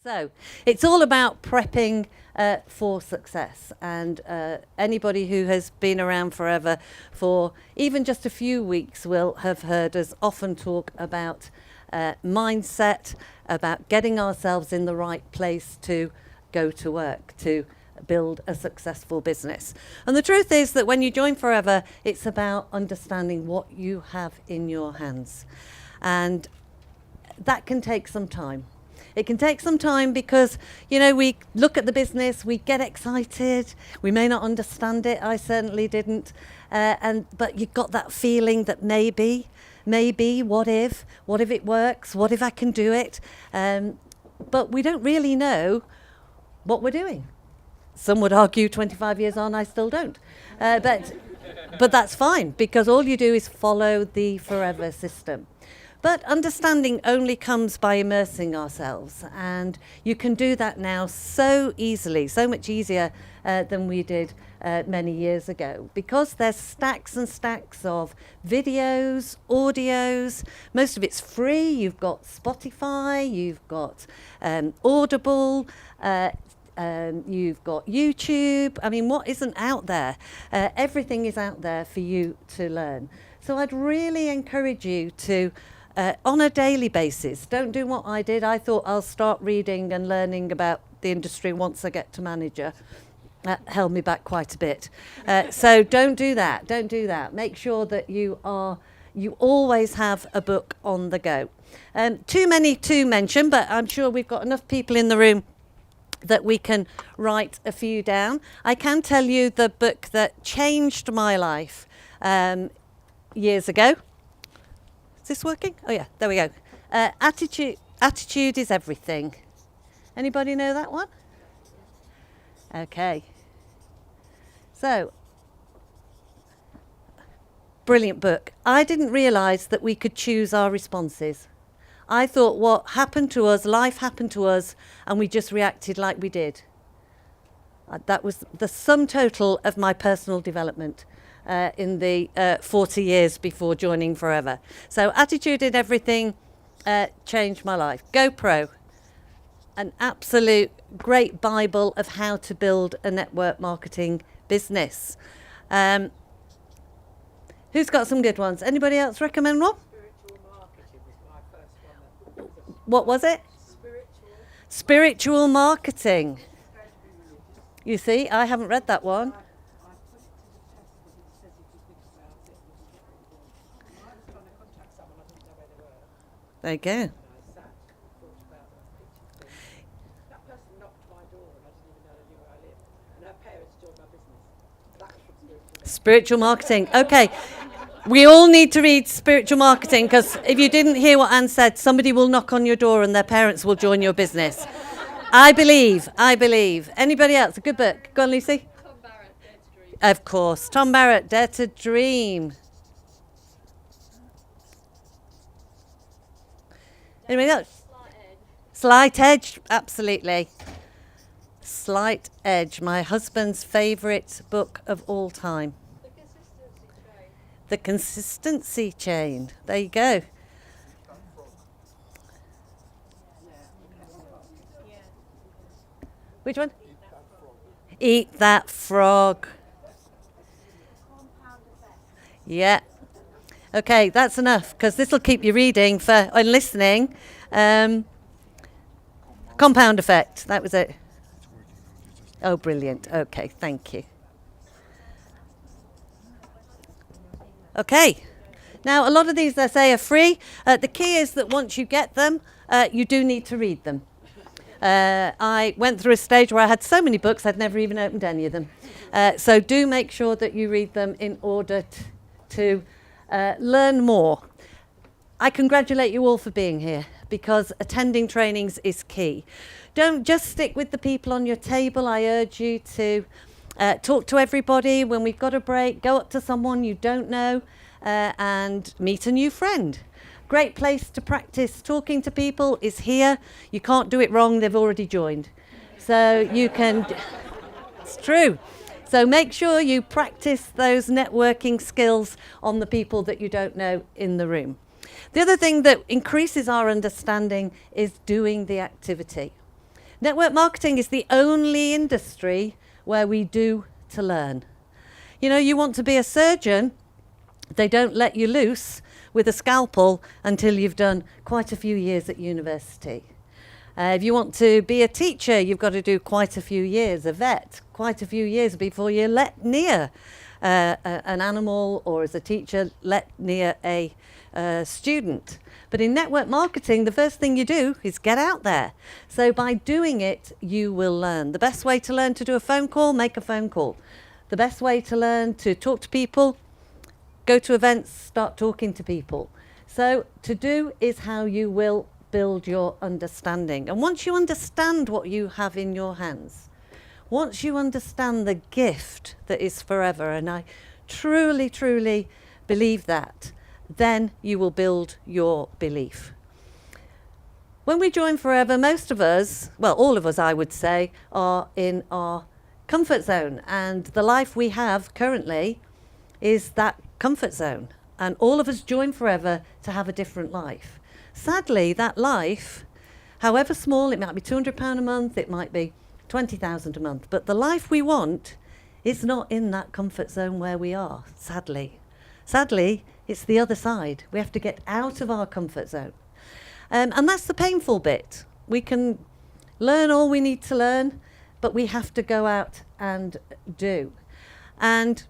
So it's all about prepping for success, and anybody who has been around forever for even just a few weeks will have heard us often talk about mindset, about getting ourselves in the right place to go to work, to build a successful business. And the truth is that when you join Forever, it's about understanding what you have in your hands. And that can take some time. It can take some time because, you know, we look at the business, we get excited, we may not understand it, I certainly didn't, but you've got that feeling that maybe, what if it works, what if I can do it, but we don't really know what we're doing. Some would argue 25 years on, I still don't, but that's fine, because all you do is follow the Forever system. But understanding only comes by immersing ourselves, and you can do that now so easily, so much easier than we did many years ago, because there's stacks and stacks of videos, audios. Most of it's free. You've got Spotify, you've got Audible, you've got YouTube. I mean, what isn't out there? Everything is out there for you to learn. So I'd really encourage you to on a daily basis. Don't do what I did. I thought I'll start reading and learning about the industry once I get to manager. That held me back quite a bit. So don't do that. Don't do that. Make sure that you always have a book on the go. Too many to mention, but I'm sure we've got enough people in the room that we can write a few down. I can tell you the book that changed my life years ago. Is this working? Oh yeah, there we go. Attitude is everything. Anybody know that one? Okay. So, brilliant book. I didn't realise that we could choose our responses. I thought what happened to us, life happened to us, and we just reacted like we did. That was the sum total of my personal development in the 40 years before joining Forever. So Attitude in Everything changed my life. GoPro, an absolute great Bible of how to build a network marketing business. Who's got some good ones? Anybody else recommend one? Spiritual marketing was my first one. What was it? Spiritual marketing. You see, I haven't read that one. There you go. That person knocked my door and I didn't even know they knew where I lived. And her parents joined my business. That was from Spiritual marketing. Okay. We all need to read Spiritual Marketing, because if you didn't hear what Anne said, somebody will knock on your door and their parents will join your business. I believe. Anybody else? A good book. Go on, Lucy. Tom Barrett, Dare to Dream. Of course. Tom Barrett, Dare to Dream. Anybody else? Slight Edge, absolutely. Slight Edge, my husband's favourite book of all time. The Consistency Chain. There you go. Which one? Eat That Frog. Yeah. Okay, that's enough, because this will keep you reading and listening. Compound Effect, that was it. Oh, brilliant. Okay, thank you. Okay. Now, a lot of these, they say, are free. The key is that once you get them, you do need to read them. I went through a stage where I had so many books, I'd never even opened any of them. So do make sure that you read them in order to learn more. I congratulate you all for being here, because attending trainings is key. Don't just stick with the people on your table. I urge you to talk to everybody. When we've got a break, go up to someone you don't know and meet a new friend. Great place to practice talking to people is here. You can't do it wrong, they've already joined. So you can, it's true. So make sure you practice those networking skills on the people that you don't know in the room. The other thing that increases our understanding is doing the activity. Network marketing is the only industry where we do to learn. You know, you want to be a surgeon, they don't let you loose with a scalpel until you've done quite a few years at university. If you want to be a teacher, you've got to do quite a few years, a vet, quite a few years before you're let near an animal, or as a teacher, let near a student. But in network marketing, the first thing you do is get out there. So by doing it, you will learn. The best way to learn to do a phone call, make a phone call. The best way to learn to talk to people, go to events, start talking to people. So to do is how you will build your understanding. And once you understand what you have in your hands, once you understand the gift that is forever, and I truly, truly believe that, then you will build your belief. When we join Forever, most of us, well, all of us, I would say, are in our comfort zone. And the life we have currently is that comfort zone. And all of us join Forever to have a different life. Sadly, that life, however small, it might be £200 a month, it might be 20,000 a month, but the life we want is not in that comfort zone where we are, sadly. Sadly, it's the other side. We have to get out of our comfort zone. And that's the painful bit. We can learn all we need to learn, but we have to go out and do. And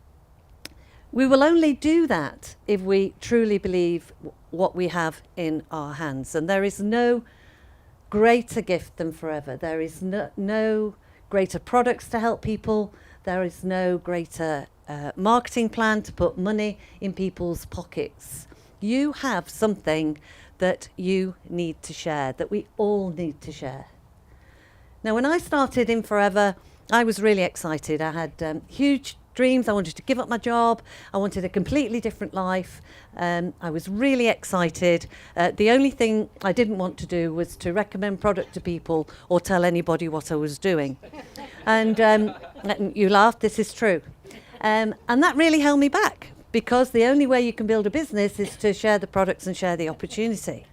we will only do that if we truly believe what we have in our hands. And there is no greater gift than Forever. There is no greater products to help people. There is no greater marketing plan to put money in people's pockets. You have something that you need to share, that we all need to share. Now, when I started in Forever, I was really excited. I had huge dreams. I wanted to give up my job. I wanted a completely different life. I was really excited. The only thing I didn't want to do was to recommend product to people or tell anybody what I was doing. And you laughed, this is true. And that really held me back, because the only way you can build a business is to share the products and share the opportunity.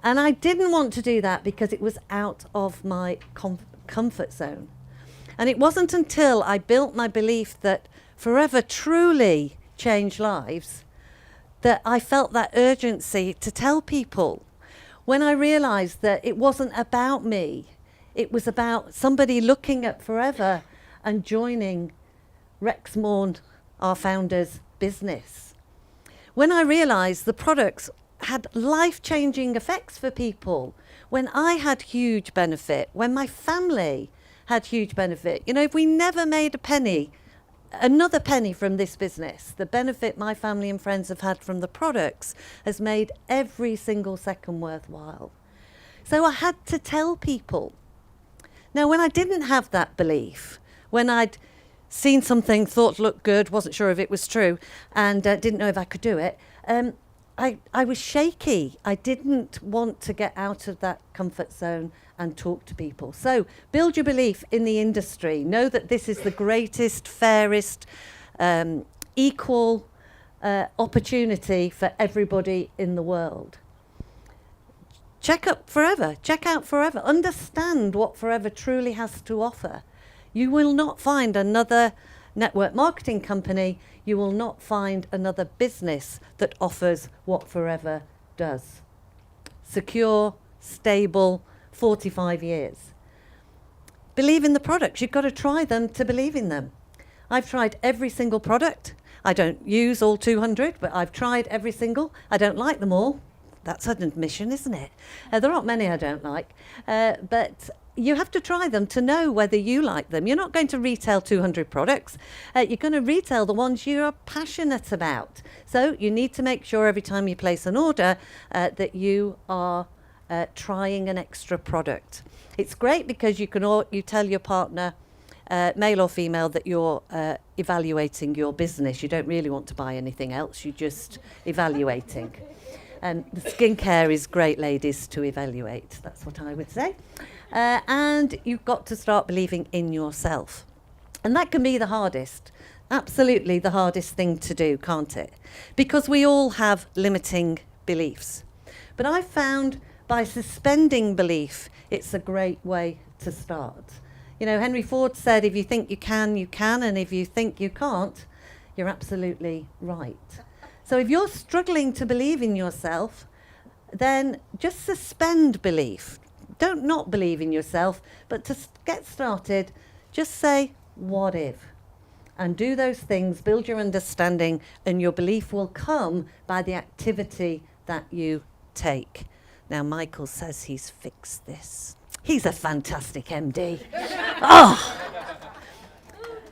And I didn't want to do that because it was out of my comfort zone. And it wasn't until I built my belief that Forever truly changed lives that I felt that urgency to tell people. When I realised that it wasn't about me, it was about somebody looking at Forever and joining Rex Morn, our founder's business. When I realised the products had life-changing effects for people, when I had huge benefit, when my family had huge benefit. You know, if we never made a penny, another penny from this business, the benefit my family and friends have had from the products has made every single second worthwhile. So I had to tell people. Now, when I didn't have that belief, when I'd seen something, thought looked good, wasn't sure if it was true, and didn't know if I could do it, I was shaky. I didn't want to get out of that comfort zone and talk to people. So build your belief in the industry. Know that this is the greatest, fairest, equal opportunity for everybody in the world. Check out Forever. Understand what Forever truly has to offer. You will not find another network marketing company. You will not find another business that offers what Forever does. Secure, stable, 45 years. Believe in the products. You've got to try them to believe in them. I've tried every single product. I don't use all 200, but I've tried every single. I don't like them all. That's an admission, isn't it? There aren't many I don't like. But you have to try them to know whether you like them. You're not going to retail 200 products. You're going to retail the ones you're passionate about. So you need to make sure every time you place an order that you are trying an extra product. It's great because you tell your partner, male or female, that you're evaluating your business. You don't really want to buy anything else. You're just evaluating. The skincare is great, ladies, to evaluate. That's what I would say. And you've got to start believing in yourself. And that can be the hardest, absolutely the hardest thing to do, can't it? Because we all have limiting beliefs. But I've found by suspending belief, it's a great way to start. You know, Henry Ford said, if you think you can, and if you think you can't, you're absolutely right. So if you're struggling to believe in yourself, then just suspend belief. Don't not believe in yourself, but to get started, just say, what if? And do those things, build your understanding, and your belief will come by the activity that you take. Now, Michael says he's fixed this. He's a fantastic MD. Oh!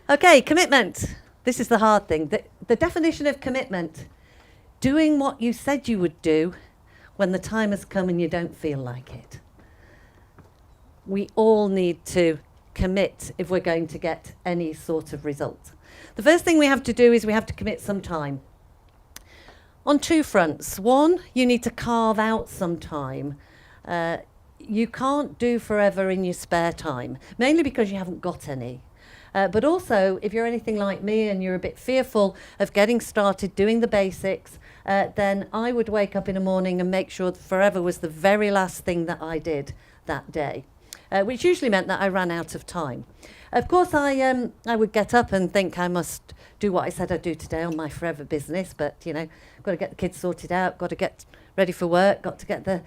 Okay, commitment. This is the hard thing. The definition of commitment, doing what you said you would do when the time has come and you don't feel like it. We all need to commit if we're going to get any sort of result. The first thing we have to do is we have to commit some time. On two fronts. One, you need to carve out some time. You can't do forever in your spare time, mainly because you haven't got any. But also, if you're anything like me and you're a bit fearful of getting started doing the basics, then I would wake up in the morning and make sure that forever was the very last thing that I did that day, which usually meant that I ran out of time. Of course, I would get up and think I must do what I said I'd do today on my forever business, but, you know, got to get the kids sorted out, got to get ready for work, got to get the,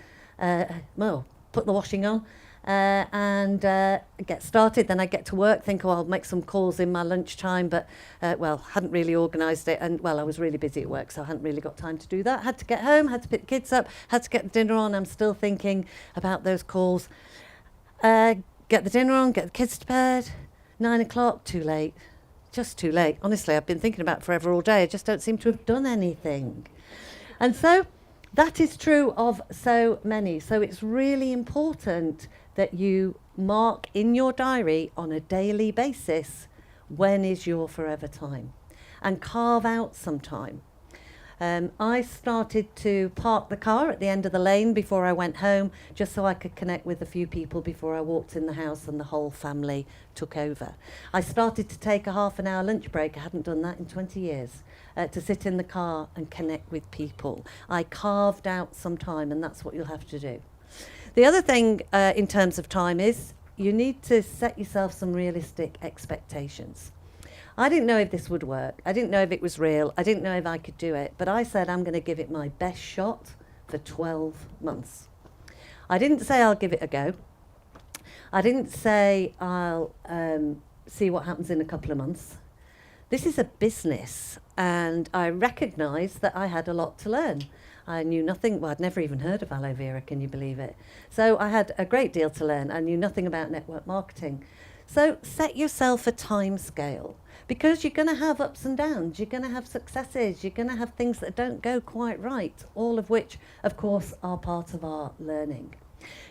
put the washing on, and get started. Then I get to work, think, oh, I'll make some calls in my lunchtime, but, hadn't really organised it. And, I was really busy at work, so I hadn't really got time to do that. Had to get home, had to pick the kids up, had to get the dinner on. I'm still thinking about those calls. Get the dinner on, get the kids to bed. 9 o'clock, too late. Just too late. Honestly, I've been thinking about it forever all day. I just don't seem to have done anything. And so that is true of so many. So it's really important that you mark in your diary on a daily basis when is your forever time, and carve out some time. I started to park the car at the end of the lane before I went home, just so I could connect with a few people before I walked in the house and the whole family took over. I started to take a half an hour lunch break. I hadn't done that in 20 years. To sit in the car and connect with people. I carved out some time, and that's what you'll have to do. The other thing in terms of time is you need to set yourself some realistic expectations. I didn't know if this would work. I didn't know if it was real. I didn't know if I could do it. But I said I'm going to give it my best shot for 12 months. I didn't say I'll give it a go. I didn't say I'll see what happens in a couple of months. This is a business, and I recognised that I had a lot to learn. I knew nothing. Well, I'd never even heard of aloe vera, can you believe it? So I had a great deal to learn. I knew nothing about network marketing. So set yourself a time scale, because you're going to have ups and downs. You're going to have successes. You're going to have things that don't go quite right, all of which, of course, are part of our learning.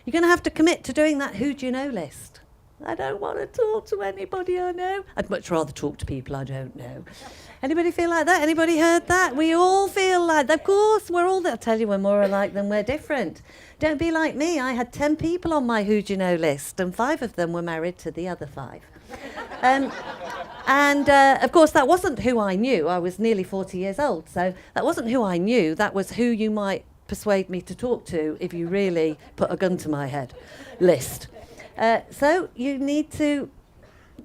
You're going to have to commit to doing that who do you know list. I don't want to talk to anybody I know. I'd much rather talk to people I don't know. Anybody feel like that? Anybody heard that? We all feel like that. Of course, we're all, I'll tell you, we're more alike than we're different. Don't be like me. I had 10 people on my who do you know list, and 5 of them were married to the other 5. Of course, that wasn't who I knew. I was nearly 40 years old, so that wasn't who I knew. That was who you might persuade me to talk to if you really put a gun to my head list. So you need to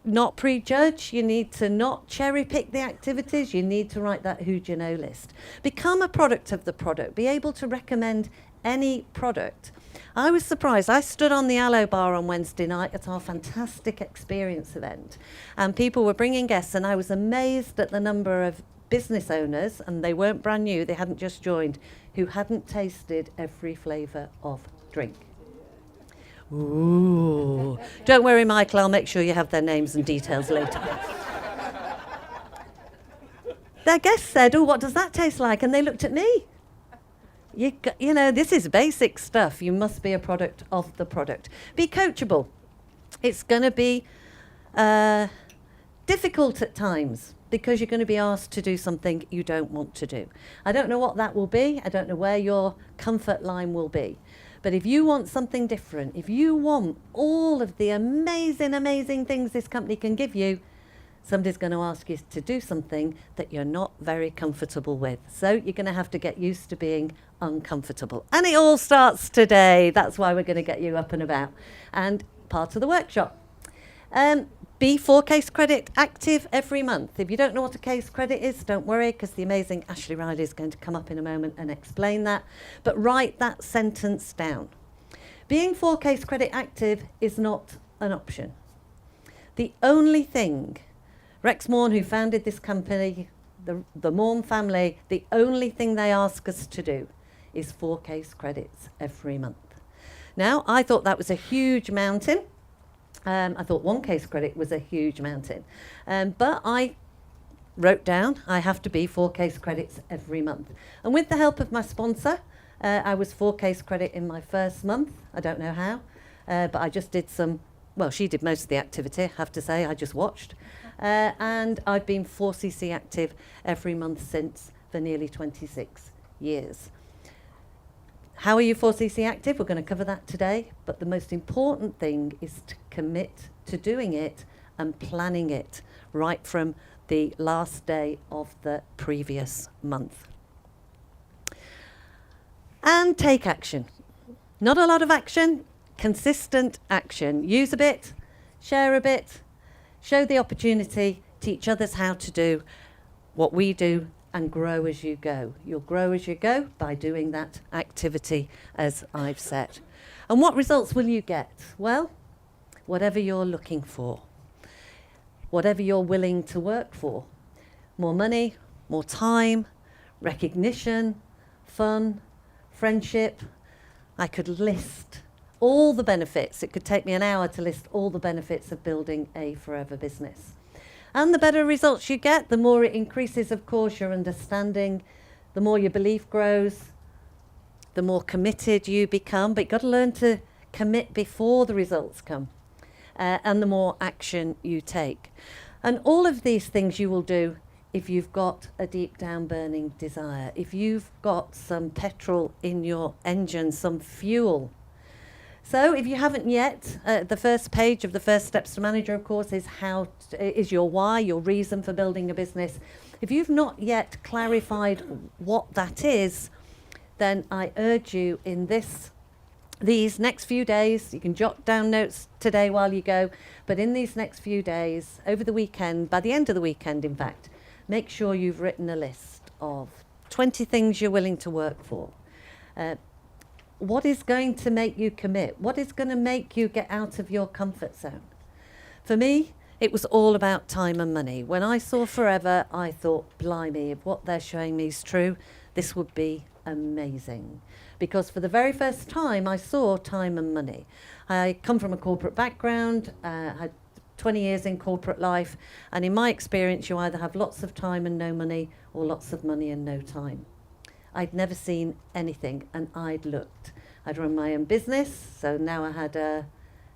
not prejudge, you need to not cherry pick the activities, you need to write that who do you know list. Become a product of the product, be able to recommend any product. I was surprised. I stood on the Aloe Bar on Wednesday night at our fantastic experience event, and people were bringing guests, and I was amazed at the number of business owners, and they weren't brand new, they hadn't just joined, who hadn't tasted every flavour of drink. Ooh. Don't worry, Michael, I'll make sure you have their names and details later. Their guests said, oh, what does that taste like? And they looked at me. You know, this is basic stuff. You must be a product of the product. Be coachable. It's going to be difficult at times, because you're going to be asked to do something you don't want to do. I don't know what that will be. I don't know where your comfort line will be. But if you want something different, if you want all of the amazing, amazing things this company can give you, somebody's going to ask you to do something that you're not very comfortable with. So you're going to have to get used to being uncomfortable. And it all starts today. That's why we're going to get you up and about. And part of the workshop. Be 4 case credit active every month. If you don't know what a case credit is, don't worry, because the amazing Ashley Riley is going to come up in a moment and explain that. But write that sentence down. Being 4 case credit active is not an option. The only thing, Rex Morn, who founded this company, the Morn family, the only thing they ask us to do is 4 case credits every month. Now, I thought that was a huge mountain. I thought 1 case credit was a huge mountain. But I wrote down I have to be 4 case credits every month. And with the help of my sponsor, I was 4 case credit in my first month. I don't know how, but I just did some, well, she did most of the activity, I have to say, I just watched. And I've been 4cc active every month since for nearly 26 years. How are you 4cc active? We're going to cover that today. But the most important thing is to commit to doing it and planning it right from the last day of the previous month. And take action. Not a lot of action, consistent action. Use a bit, share a bit, show the opportunity, teach others how to do what we do, and grow as you go. You'll grow as you go by doing that activity as I've said. And what results will you get? Well, whatever you're looking for, whatever you're willing to work for. More money, more time, recognition, fun, friendship. I could list all the benefits. It could take me an hour to list all the benefits of building a forever business. And the better results you get, the more it increases, of course, your understanding, the more your belief grows, the more committed you become. But you've got to learn to commit before the results come, and the more action you take. And all of these things you will do if you've got a deep down burning desire, if you've got some petrol in your engine, some fuel. So if you haven't yet, the first page of the First Steps to Manager, of course, is your why, your reason for building a business. If you've not yet clarified what that is, then I urge you in these next few days, you can jot down notes today while you go, but in these next few days, over the weekend, by the end of the weekend, in fact, make sure you've written a list of 20 things you're willing to work for. What is going to make you commit? What is going to make you get out of your comfort zone? For me, it was all about time and money. When I saw forever, I thought, blimey, if what they're showing me is true, this would be amazing. Because for the very first time, I saw time and money. I come from a corporate background, had 20 years in corporate life, and in my experience, you either have lots of time and no money, or lots of money and no time. I'd never seen anything, and I'd looked. I'd run my own business, so now I had a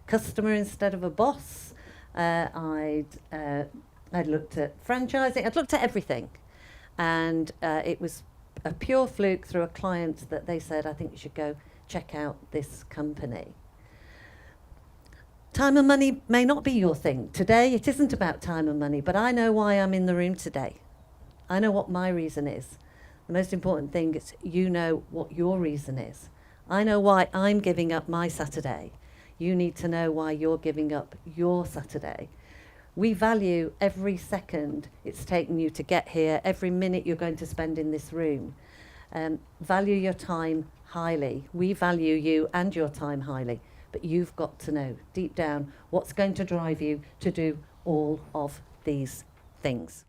customer instead of a boss. I'd looked at franchising. I'd looked at everything, and it was a pure fluke through a client that they said, I think you should go check out this company. Time and money may not be your thing. Today, it isn't about time and money, but I know why I'm in the room today. I know what my reason is. The most important thing is you know what your reason is. I know why I'm giving up my Saturday. You need to know why you're giving up your Saturday. We value every second it's taken you to get here, every minute you're going to spend in this room. Value your time highly. We value you and your time highly, but you've got to know deep down what's going to drive you to do all of these things.